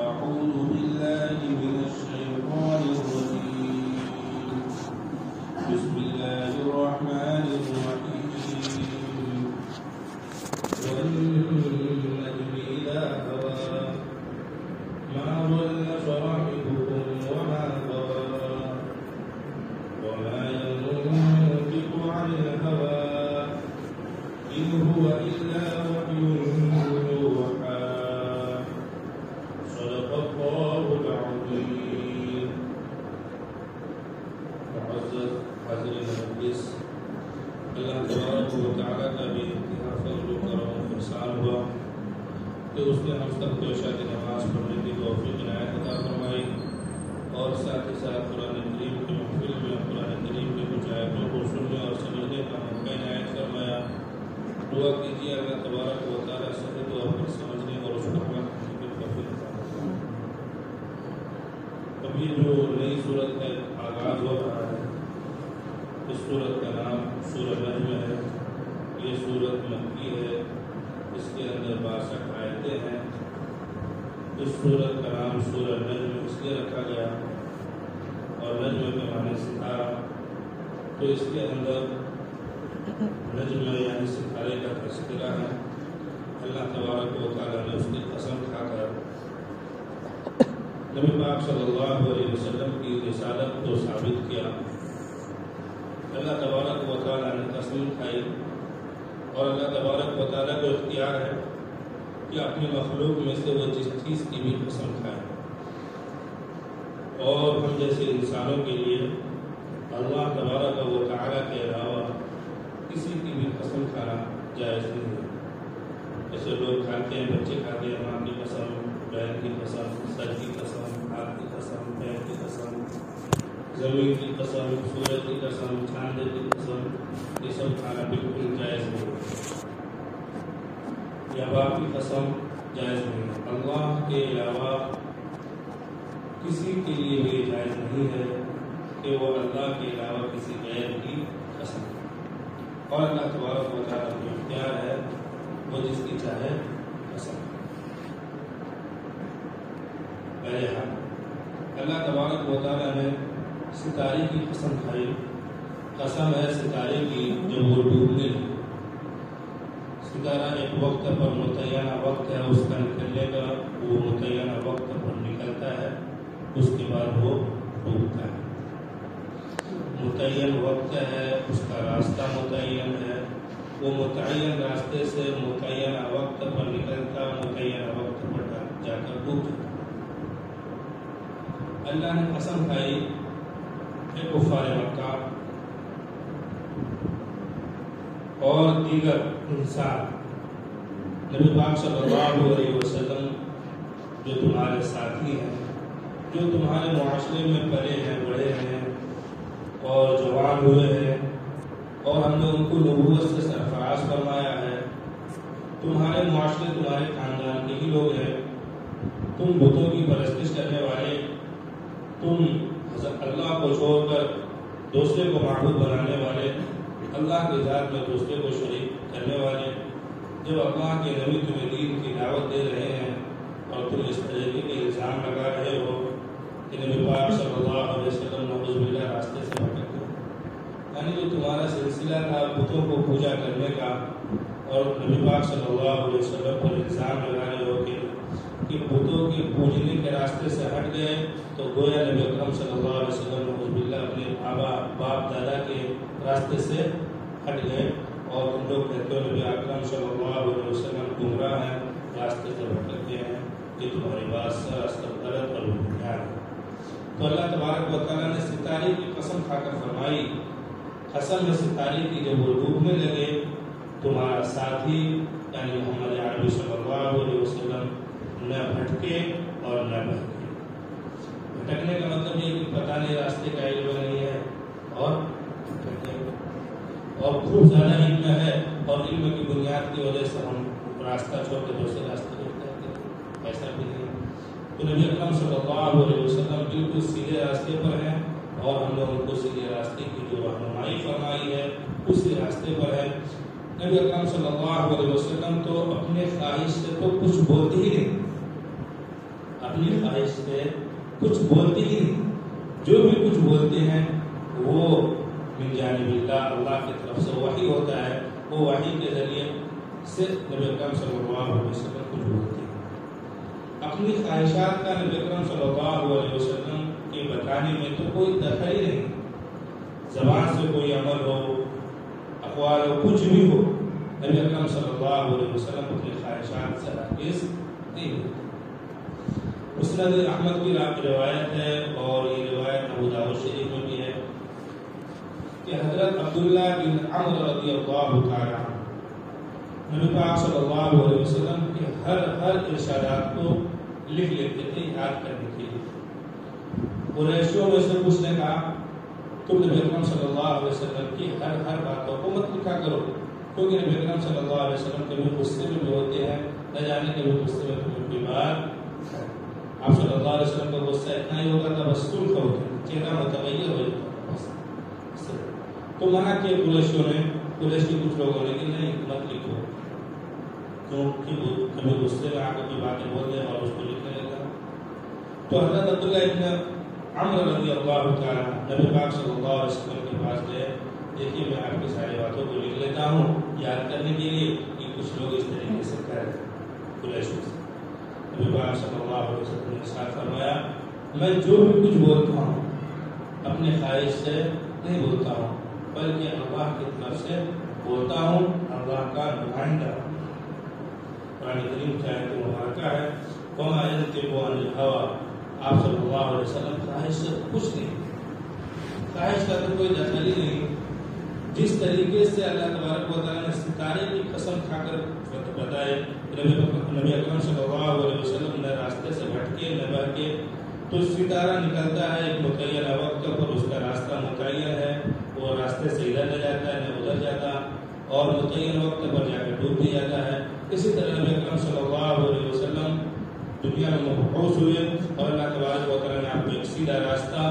أعوذ بالله من الشيطان الرجيم بسم الله الرحمن الرحيم والنجم إذا هوى ما ضل صاحبكم وما غوى وما ينطق عن الهوى إن هو إلا وحي يوحى صدق الله العظيم. معزز حاضرین مجلس، اللہ تبارک و تعالیٰ کا بھی انتہا فضل و کرم و احسان ہوا کہ اس نے ہم سب کو عشاء کی نماز پڑھنے کی توفیق عنایت عطا فرمائی اور ساتھ ہی ساتھ قرآن کریم کی محفل میں قرآن کریم کی کچھ آیتوں کو سننے اور سمجھنے کا موقع عنایت فرمایا. دعا کیجیے اللہ تبارک و تعالیٰ صحت و عقل سمجھنے اور اس کو عمل کرنے کی توفیق عطا فرمائے. اب یہ جو نئی صورت کا آغاز ہو رہا ہے، اس صورت کا نام سورہ نجم ہے. یہ صورت مکی ہے، اس کے اندر 62 آیتیں ہیں. اس صورت کا نام سورہ نجم اس لیے رکھا گیا اور نجم کے معنی ستارہ، تو اس کے اندر نجم یعنی ستارے کا تذکرہ ہے. اللہ تبارک و تعالیٰ نے اس کی قسم کھا کر نبی پاک صلی اللہ علیہ وسلم کی رسالت کو ثابت کیا. اللہ تبارک و تعالیٰ نے قسم کھائی اور اللہ تبارک و تعالیٰ کو اختیار ہے کہ اپنی مخلوق میں سے وہ جس چیز کی بھی قسم کھائے، اور ہم جیسے انسانوں کے لیے اللہ تبارک و تعالیٰ کے علاوہ کسی کی بھی قسم کھانا جائز نہیں ہے. جیسے لوگ کھاتے ہیں، بچے کھاتے ہیں ماں کی قسم، بہن کی قسم، سر کی قسم، ہاتھ کی قسم، پیر کی قسم، زمین کی قسم، سورج کی قسم، چاند کی قسم، یہ سب کھانا بالکل جائز نہیں ہے. یا باپ کی قسم جائز نہیں ہے. اللہ کے علاوہ کسی کے لیے بھی جائز نہیں ہے کہ وہ اللہ کے علاوہ کسی غیر کی قسم. اور اللہ تبارک و تعالیٰ کو اختیار ہے وہ جس کی چاہے قسم. بہرحال اللہ تبارک و تعالیٰ نے ستارے کی قسم کھائی. قسم ہے ستارے کی جب وہ ڈوبنے لگے. ستارہ ایک وقت پر متعینہ وقت ہے اس کا نکلنے کا، وہ متعینہ وقت پر نکلتا ہے، اس کے بعد وہ ڈوبتا ہے. متعین وقت ہے، اس کا راستہ متعین ہے، وہ متعین راستے سے متعینہ وقت پر نکلتا، متعینہ وقت پر جا کر ڈوب جاتا. اللہ نے قسم کھائی کہ کفار مکہ اور دیگر انسان نبی پاک صلی اللہ علیہ وسلم جو تمہارے ساتھی ہیں، جو تمہارے معاشرے میں پلے ہیں، بڑے ہیں اور جوان ہوئے ہیں، اور ہم نے ان کو نبوت سے سرفراز فرمایا ہے. تمہارے معاشرے تمہارے خاندان کے ہی لوگ ہیں. تم بتوں کی پرستش کرنے والے، تم اللہ کو چھوڑ کر دوسرے کو معبود بنانے والے، اللہ کی ذات میں دوسرے کو شریک کرنے والے. جب اللہ کے نبی تمہیں دین کی دعوت دے رہے ہیں اور تم اس طریقے کے الزام لگا رہے ہو کہ نبی پاک صلی اللہ علیہ وسلم نعوذ باللہ راستے سے بھٹک گئے، یعنی جو تمہارا سلسلہ تھا بتوں کو پوجا کرنے کا، اور نبی پاک صلی اللہ علیہ وسلم پر الزام لگا رہے ہو کہ بتوں کے پوجنے کے راستے سے ہٹ گئے، تو گویا نبی اکرم صلی اللہ علیہ وسلم نعوذ باللہ اپنے باپ دادا کے راستے سے ہٹ گئے. اور تم لوگ کہتے ہو نبی اکرم صلی اللہ علیہ وسلم گمراہ ہیں، راستے سے بھٹک گئے ہیں. یہ تمہاری بات سراسر غلط اور بنیاد ہے. تو اللہ تبارک و تعالیٰ نے ستارے کی قسم کھا کر فرمائی، قسم ہے ستارے کی جب وہ ڈوبنے لگے تمہارا ساتھی یعنی محمد عربی صلی اللہ علیہ وسلم نہ بھٹکے اور نہ بہکے. بھٹکنے کا مطلب یہ کہ پتہ نہیں راستے کا علم نہیں ہے اور خوب زیادہ علم ہے اور علم کی بنیاد کی وجہ سے ہم راستہ چھوڑ کے دوسرے راستے پر جاتے ہیں، ایسا بھی نہیں. تو نبی اکرم صلی اللہ علیہ وسلم بالکل سیدھے راستے پر ہیں اور ہم لوگ ان کو سیدھے راستے کی جو رہنمائی فرمائی ہے اسی راستے پر ہے. نبی اکرم صلی اللہ علیہ وسلم تو اپنے خواہش سے تو کچھ بولتے ہی نہیں. اپنی خواہش سے کچھ بولتے ہی نہیں. جو بھی کچھ بولتے ہیں وہ من جانب اللہ، اللہ کی طرف سے وحی ہوتا ہے. وہ وحی کے ذریعے سے نبی اکرم صلی اللہ علیہ وسلم کچھ بولتے ہیں. اپنی خواہشات کا نبی اکرم صلی اللہ علیہ وسلم کے بتانے میں تو کوئی دخل ہی نہیں. زبان سے کوئی عمل ہو، اقوال ہو، کچھ بھی ہو، نبی اکرم صلی اللہ علیہ وسلم اپنی خواہشات سے ہرگز نہیں ہوتے. مسند احمد کی روایت ہے اور یہ روایت ابو داؤد شریف میں بھی ہے کہ حضرت عبداللہ بن عمرو رضی اللہ تعالی عنہ نبی پاک صلی اللہ علیہ وسلم کے ہر ارشادات کو لکھ لیتے تھے یاد کرنے کے لیے. قریشیوں میں سے کچھ نے کہا تم نبی اکرم صلی اللہ علیہ وسلم کی ہر باتوں کو مت لکھا کرو، کیونکہ نبی اکرم صلی اللہ علیہ وسلم کبھی غصے میں بھی ہوتے ہیں، نہ جانے کبھی غصے میں تمہیں کوئی بات. آپ صلی اللہ علیہ وسلم کا غصہ اتنا ہی ہوتا تھا، بس سلخ ہوتا تھا، چہرہ متغیر ہو جاتا تھا. تو منع کیا قریشیوں نے، قریش کے کچھ لوگوں نے کہ نہیں مت لکھو، کیونکہ کبھی غصے میں آ کر باتیں بول دیں اور اس کو لکھنے لگا. تو حضرت عبداللہ ابن عمرو رضی اللہ تعالیٰ نبی پاک صلی اللہ علیہ وسلم کے پاس گئے. دیکھیے میں آپ کی ساری باتوں کو لکھ لیتا ہوں یاد کرنے کے لیے کہ کچھ لوگ اس طریقے سے کر رہے ہیں قریشوں سے. نبی پاک صلی اللہ علیہ وسلم نے ارشاد فرمایا میں جو بھی کچھ بولتا ہوں اپنے خواہش سے نہیں بولتا ہوں، بلکہ اللہ کی طرف سے بولتا ہوں، اللہ کا نمائندہ. قرآن کریم کی آیت مبارکہ ہے وما ينطق عن الهوى. آپ صلی اللہ علیہ وسلم خواہش سے کچھ نہیں، خواہش کا تو کوئی دخل ہی نہیں. جس طریقے سے اللہ تبارک و تعالیٰ نے ستارے کی قسم کھا کر بتائے نبی اکرم صلی اللہ علیہ وسلم نہ راستے سے بھٹکے نہ بہکے، تو ستارہ نکلتا ہے ایک متعینہ وقت پر، اس کا راستہ متعین ہے، وہ راستے سے ادھر نہ جاتا ہے نہ ادھر جاتا، اور متعین وقت پر جا کے ڈوب بھی جاتا ہے. اسی طرح نبی اکرم صلی اللہ علیہ وسلم دنیا میں مبعوث ہوئے اور اللہ تبارک و تعالیٰ نے آپ کو ایک سیدھا راستہ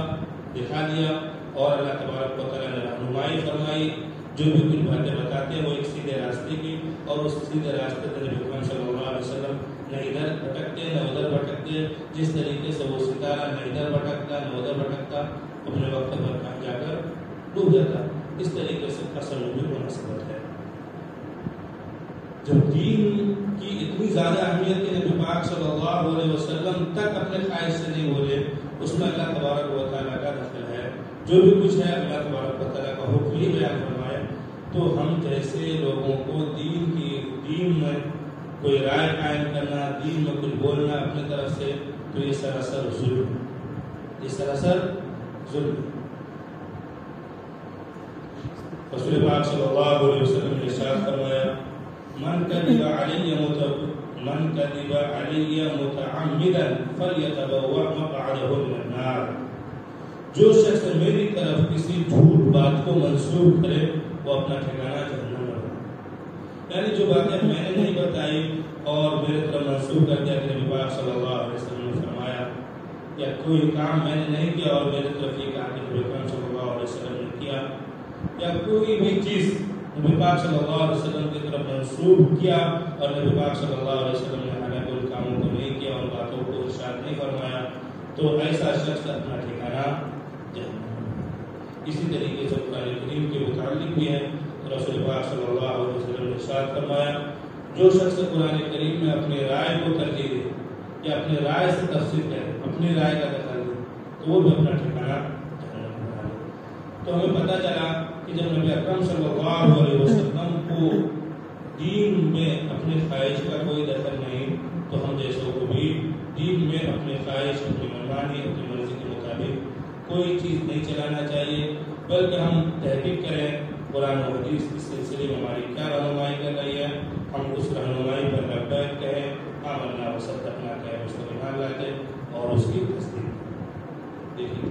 دکھا دیا اور اللہ تبارک و تعالیٰ نے رہنمائی فرمائی. جو بھی کچھ باتیں بتاتے ہیں وہ ایک سیدھے راستے کی، اور اس سیدھے راستے پر نبی اکرم صلی اللہ علیہ وسلم نہ ادھر بھٹکتے نہ ادھر بھٹکتے. جس طریقے سے وہ ستارہ نہ ادھر بھٹکتا نہ ادھر بھٹکتا، اپنے وقت پر کہیں جا کر ڈوب جاتا. اس طریقے سے اصل میں بھی مناسبت ہے. جب دین کی اتنی زیادہ اہمیت کے نبی پاک صلی اللہ علیہ وسلم تک اپنے خواہش سے نہیں بولے، اس میں اللہ تبارک و تعالیٰ کا دخل ہے. جو بھی کچھ ہے اللہ تبارک و تعالیٰ کا حکم ہی بیان فرمائے. تو ہم جیسے لوگوں کو دین میں کوئی رائے قائم کرنا، دین میں کچھ بولنا اپنی طرف سے، تو یہ سراسر ظلم، یہ سراسر ظلم. رسول پاک صلی اللہ علیہ وسلم نے ارشاد فرمایا من كذب علي متعمدا فليتبوأ مقعده من النار. جو شخص میری طرف کسی جھوٹ بات کو منسوب کرے وہ اپنا ٹھکانہ جہنم میں ہے. یعنی جو باتیں میں نے نہیں بتائی اور میرے طرف منسوب کر دیا کہ نبی پاک صلی اللہ علیہ وسلم نے فرمایا، یا کوئی کام میں نے نہیں کیا اور میرے طرف یہ کہا کہ نبی پاک صلی اللہ علیہ وسلم نے کیا، یا کوئی بھی چیز نبی پاک صلی اللہ علیہ وسلم کی طرف منسوب کیا اور نبی پاک صلی اللہ علیہ وسلم نے حالانکہ ان کاموں کو نہیں کیا، ان باتوں کو ارشاد نہیں فرمایا، تو ایسا شخص اپنا ٹھکانہ جہنم. اسی طریقے سے قرآن کریم کے متعلق بھی ہے. رسول پاک صلی اللہ علیہ وسلم نے ارشاد فرمایا جو شخص قرآن کریم میں اپنی رائے کو ترجیح دے یا اپنی رائے سے تفسیر کرے، اپنی رائے کا دخل دے، تو وہ بھی اپنا ٹھکانہ جہنم میں ڈالے. تو ہمیں پتہ چلا کہ جب نبی اکرم صلی اللہ علیہ وسلم کو دین میں اپنی خواہش کا کوئی دخل نہیں، تو ہم جیسوں کو بھی دین میں اپنی خواہش، اپنی منمانی، اپنی مرضی کے مطابق کوئی چیز نہیں چلانا چاہیے، بلکہ ہم تحقیق کریں قرآن و حدیث اس سلسلے میں ہماری کیا رہنمائی کر رہی ہے، ہم اس رہنمائی پر لبیک کہیں، آمنا وصدقنا کہیں، اس پر ایمان لاتے اور اس کی تصدیق. دیکھیے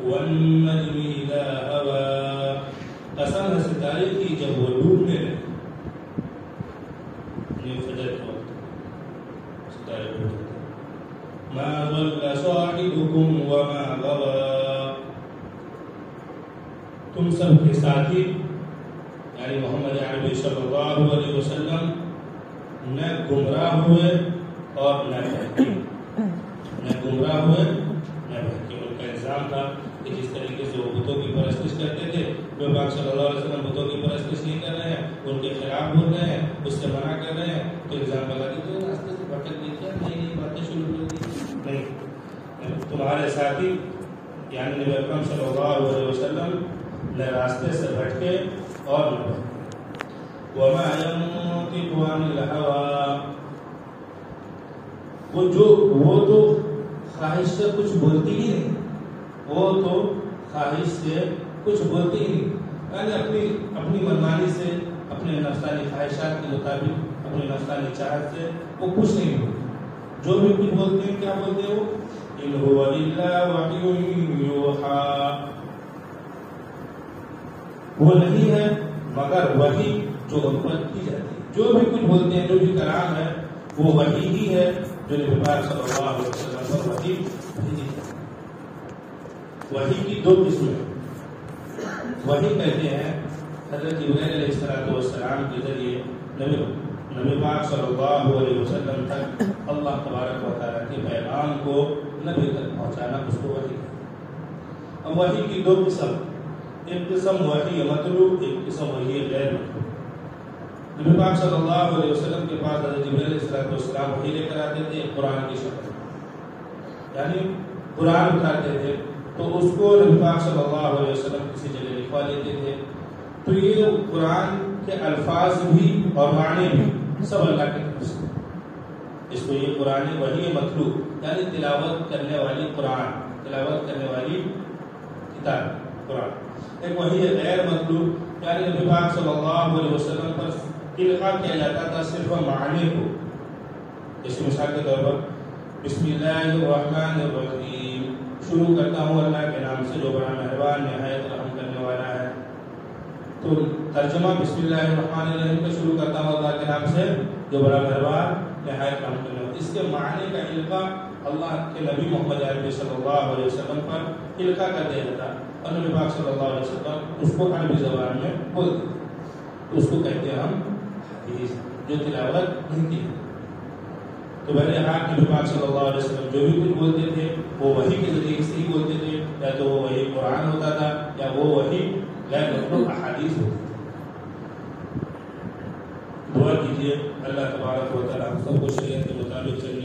وَالنَّجْمِ إِذَا هَوَىٰ، قسم ہے ستارے کی جب وہ ڈوبنے لگے، یہ فجر کے وقت ستارے ڈوبتے مَا ضَلَّ صَاحِبُكُمْ وَمَا غَوَىٰ. تم سب کے ساتھی یعنی محمد عربی صلی اللہ علیہ وسلم نہ گمراہ ہوئے اور نہ بہکے، نہ گمراہ ہوئے نہ بہکے۔ ان کا الزام تھا کہ جس طریقے سے وہ بتوں کی پرستش کرتے تھے، نبی پاک صلی اللہ علیہ وسلم بتوں کی پرستش نہیں کر رہے ہیں، ان کے خلاف بول رہے ہیں، اس سے منع کر رہے ہیں، تو الزام لگا دیتے راستے سے بھٹک گئے، کیا نئی نئی باتیں شروع کر دی؟ نہیں، تمہارے ساتھی یعنی نبی اکرم صلی اللہ علیہ وسلم نہ راستے سے بھٹکے اور نہ بھٹکے۔ وَمَا يَنطِقُ عَنِ الْهَوَىٰ، وہ تو خواہش سے کچھ بولتی ہی نہیں، وہ تو خواہش سے کچھ بولتی ہی نہیں، یعنی اپنی منمانی سے، اپنے نفسانی خواہشات کے مطابق، اپنی نفسانی چاہت سے وہ کچھ نہیں بولتے۔ جو بھی کچھ بولتے ہیں کیا بولتے ہیں وہ؟ إِنْ هُوَ إِلَّا وَحْيٌ يُوحَىٰ، وہ نہیں ہے مگر وحی جو ان پر کی جاتی ہے۔ جو بھی کچھ بولتے ہیں، جو بھی کلام ہے، وہ وحی ہی ہے جو نبی پاک صلی اللہ علیہ وسلم پر وحی بھیجی ہے۔ وحی کی دو قسمیں، وحی کہتے ہیں حضرت جبرائیل علیہ السلام کے ذریعے نبی پاک صلی اللہ علیہ وسلم تک اللہ تبارک و تعالیٰ کے پیغام کو نبی تک پہنچانا، اس کو وحی ہے۔ اب وحی کی دو قسم، ایک قسم وحی مطلوب، ایک قسم وحی غیر مطلوب۔ نبی پاک صلی اللہ علیہ وسلم کے پاس حضرت جبرائیل علیہ السلام وحی لے کر آتے تھے قرآن کی شکل، یعنی قرآن اتارتے تھے تو اس کو نبی پاک صلی اللہ علیہ وسلم کسی جگہ لکھوا لیتے تھے، تو یہ قرآن کے الفاظ بھی اور معنی بھی سب اللہ کی طرف سے، اس کو یہ قرآن وحی مطلوب یعنی تلاوت کرنے والی قرآن، تلاوت کرنے والی کتاب قرآن۔ ایک وحی غیر مطلوب یعنی نبی پاک صلی اللہ علیہ وسلم پر القاء کیا جاتا تھا صرف معنی کو، اس مثال کے طور پر بسم اللہ الرحمن الرحیم، شروع کرتا ہوں اللہ کے نام سے جو بڑا مہربان نہایت رحم کرنے والا ہے، تو ترجمہ بسم اللہ الرحمن الرحیم کا شروع کرتا ہوں اللہ کے نام سے جو بڑا مہربان نہایت رحم کرنے والا۔ اس کے معنی کا القاء اللہ کے نبی محمد عربی صلی اللہ علیہ وسلم پر القاء کر دیا جاتا، اور نبی پاک صلی اللہ علیہ وسلم اس کو عربی زبان میں بولتے تھے، اس کو کہتے ہیں ہم حدیث، جو تلاوت نہیں کی۔ تو بہرحال نبی پاک صلی اللہ علیہ وسلم جو بھی کچھ بولتے تھے وہ وحی کے ذریعے سے ہی بولتے تھے، یا تو وہ وحی قرآن ہوتا تھا یا وہ وحی غیر مطلوب احادیث ہوتی تھی۔ دعا کیجیے اللہ تبارک و تعالیٰ ہم سب کو شریعت کے مطابق چلنے